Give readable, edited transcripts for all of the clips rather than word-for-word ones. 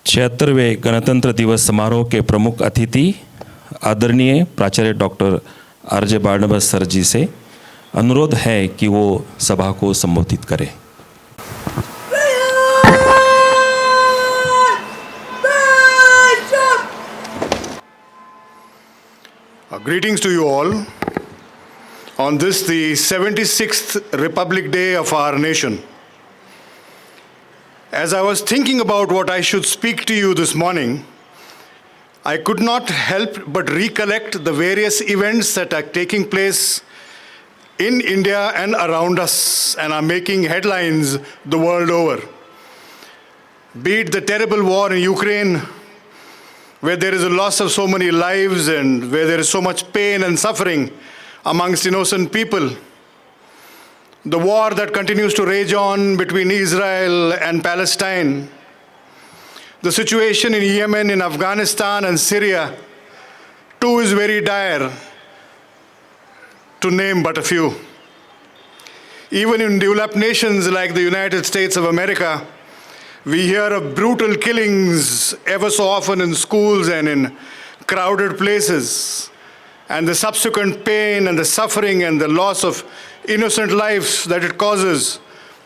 76वें गणतंत्र दिवस समारोह के प्रमुख अतिथि आदरणीय प्राचार्य डॉक्टर आरजे बार्नबस सर जी से अनुरोध है कि वो सभा को संबोधित करें। Greetings to you all on this, the 76th Republic Day of our nation. As I was thinking about what I should speak to you this morning, I could not help but recollect the various events that are taking place in India and around us and are making headlines the world over. Be it the terrible war in Ukraine, where there is a loss of so many lives and where there is so much pain and suffering amongst innocent people. The war that continues to rage on between Israel and Palestine. The situation in Yemen, in Afghanistan and Syria, too, is very dire, to name but a few. Even in developed nations like the United States of America, we hear of brutal killings ever so often in schools and in crowded places, and the subsequent pain and the suffering and the loss of innocent lives that it causes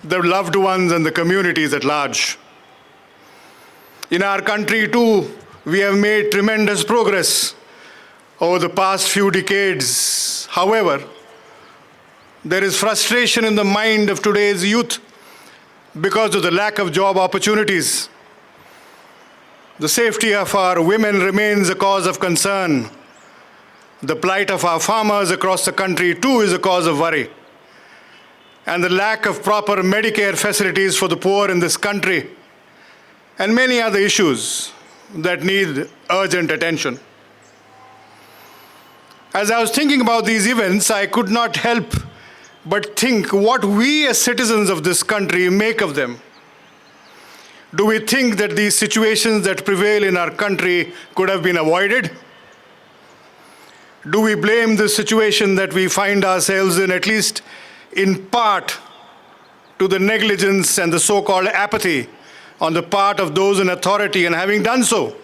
the loved ones and the communities at large. In our country too, we have made tremendous progress over the past few decades. However, there is frustration in the mind of today's youth because of the lack of job opportunities. The safety of our women remains a cause of concern. The plight of our farmers across the country too is a cause of worry. And the lack of proper Medicare facilities for the poor in this country, and many other issues that need urgent attention. As I was thinking about these events, I could not help but think what we as citizens of this country make of them. Do we think that these situations that prevail in our country could have been avoided? Do we blame the situation that we find ourselves in, at least in part, to the negligence and the so-called apathy on the part of those in authority? And having done so,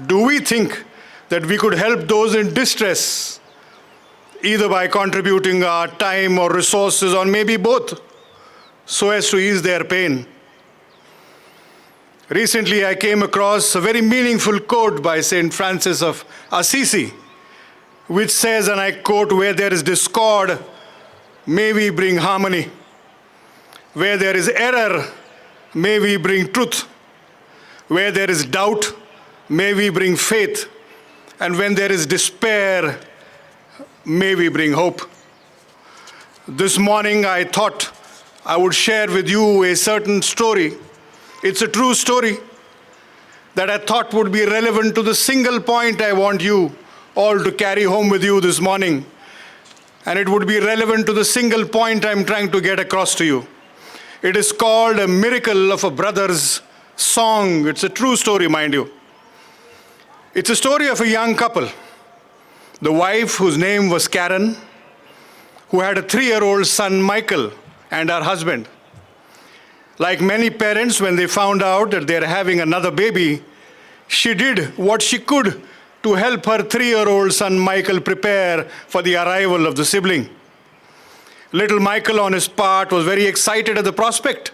do we think that we could help those in distress, either by contributing our time or resources, or maybe both, so as to ease their pain? Recently, I came across a very meaningful quote by Saint Francis of Assisi, which says, and I quote, "Where there is discord, may we bring harmony. Where there is error, may we bring truth. Where there is doubt, may we bring faith. And when there is despair, may we bring hope." This morning, I thought I would share with you a certain story. It's a true story that I thought would be relevant to the single point I want you all to carry home with you this morning. And it would be relevant to the single point I'm trying to get across to you. It is called A Miracle of a Brother's Song. It's a true story, mind you. It's a story of a young couple. The wife, whose name was Karen, who had a 3-year-old son, Michael, and her husband. Like many parents, when they found out that they're having another baby, she did what she could to help her 3-year-old son Michael prepare for the arrival of the sibling. Little Michael, on his part, was very excited at the prospect,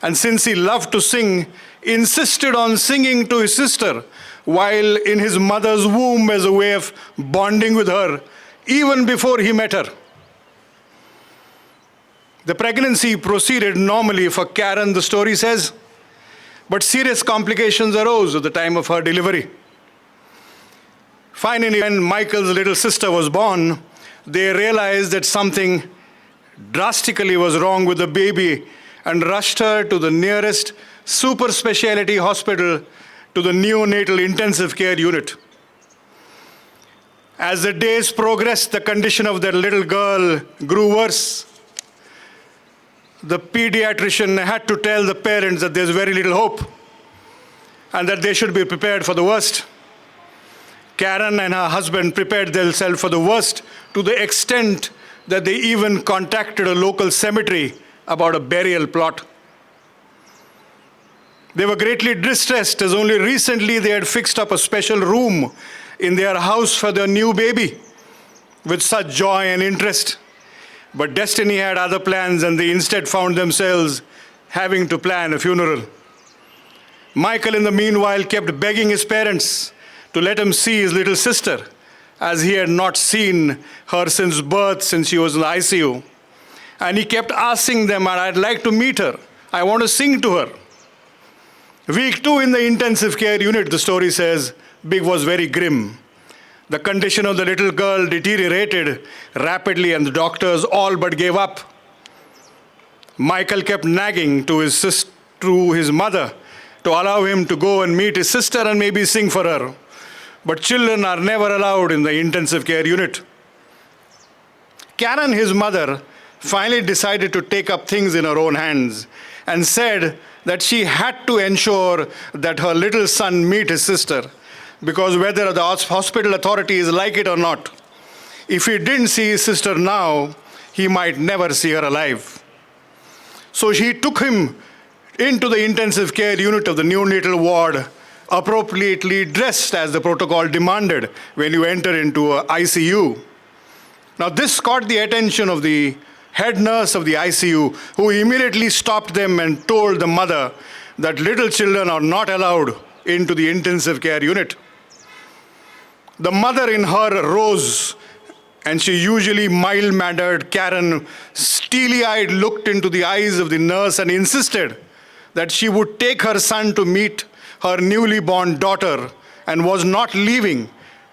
and since he loved to sing, insisted on singing to his sister while in his mother's womb as a way of bonding with her, even before he met her. The pregnancy proceeded normally for Karen, the story says, but serious complications arose at the time of her delivery. Finally, when Michael's little sister was born, they realized that something drastically was wrong with the baby and rushed her to the nearest super specialty hospital, to the neonatal intensive care unit. As the days progressed, the condition of their little girl grew worse. The pediatrician had to tell the parents that there's very little hope and that they should be prepared for the worst. Karen and her husband prepared themselves for the worst to the extent that they even contacted a local cemetery about a burial plot. They were greatly distressed as only recently they had fixed up a special room in their house for their new baby with such joy and interest. But destiny had other plans and they instead found themselves having to plan a funeral. Michael, in the meanwhile, kept begging his parents to let him see his little sister, as he had not seen her since birth, since she was in the ICU. And he kept asking them, I'd like to meet her. I want to sing to her. Week 2 in the intensive care unit, the story says, Big was very grim. The condition of the little girl deteriorated rapidly and the doctors all but gave up. Michael kept nagging to his mother to allow him to go and meet his sister and maybe sing for her. But children are never allowed in the intensive care unit. Karen, his mother, finally decided to take up things in her own hands and said that she had to ensure that her little son meet his sister, because whether the hospital authorities like it or not, if he didn't see his sister now, he might never see her alive. So she took him into the intensive care unit of the neonatal ward, appropriately dressed as the protocol demanded when you enter into an ICU. Now this caught the attention of the head nurse of the ICU, who immediately stopped them and told the mother that little children are not allowed into the intensive care unit. The mother in her rose, and she usually mild-mannered Karen, steely-eyed looked into the eyes of the nurse and insisted that she would take her son to meet her newly born daughter and was not leaving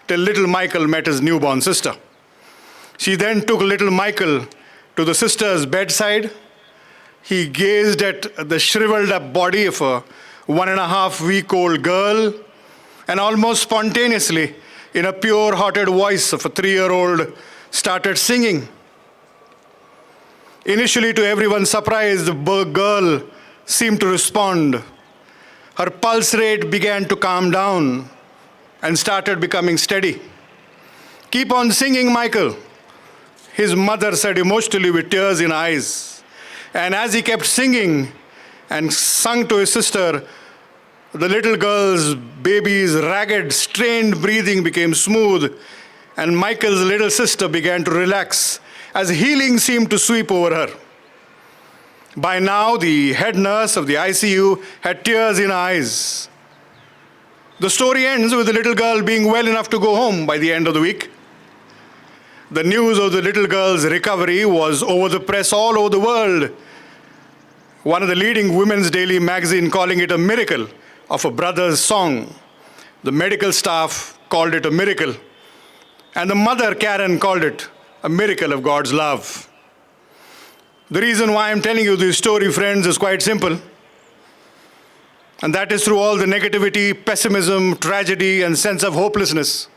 till little Michael met his newborn sister. She then took little Michael to the sister's bedside. He gazed at the shriveled up body of a 1.5-week-old girl and almost spontaneously, in a pure-hearted voice of a 3-year-old, started singing. Initially, to everyone's surprise, the girl seemed to respond. Her pulse rate began to calm down and started becoming steady. "Keep on singing, Michael," his mother said emotionally with tears in eyes. And as he kept singing and sung to his sister, the little girl's baby's ragged, strained breathing became smooth, and Michael's little sister began to relax as healing seemed to sweep over her. By now, the head nurse of the ICU had tears in her eyes. The story ends with the little girl being well enough to go home by the end of the week. The news of the little girl's recovery was over the press all over the world. One of the leading women's daily magazine calling it a miracle of a brother's song. The medical staff called it a miracle. And the mother, Karen, called it a miracle of God's love. The reason why I'm telling you this story, friends, is quite simple. And that is through all the negativity, pessimism, tragedy, and sense of hopelessness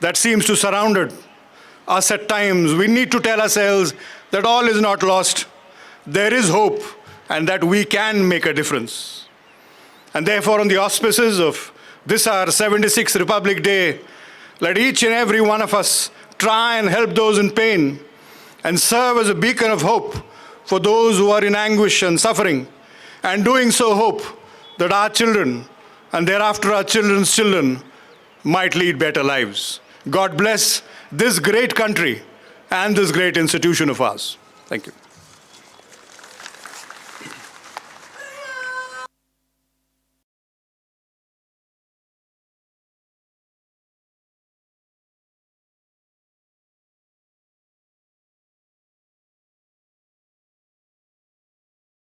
that seems to surround us at times, we need to tell ourselves that all is not lost. There is hope, and that we can make a difference. And therefore, on the auspices of this our 76th Republic Day, let each and every one of us try and help those in pain and serve as a beacon of hope for those who are in anguish and suffering, and doing so hope that our children and thereafter our children's children might lead better lives. God bless this great country and this great institution of ours. Thank you.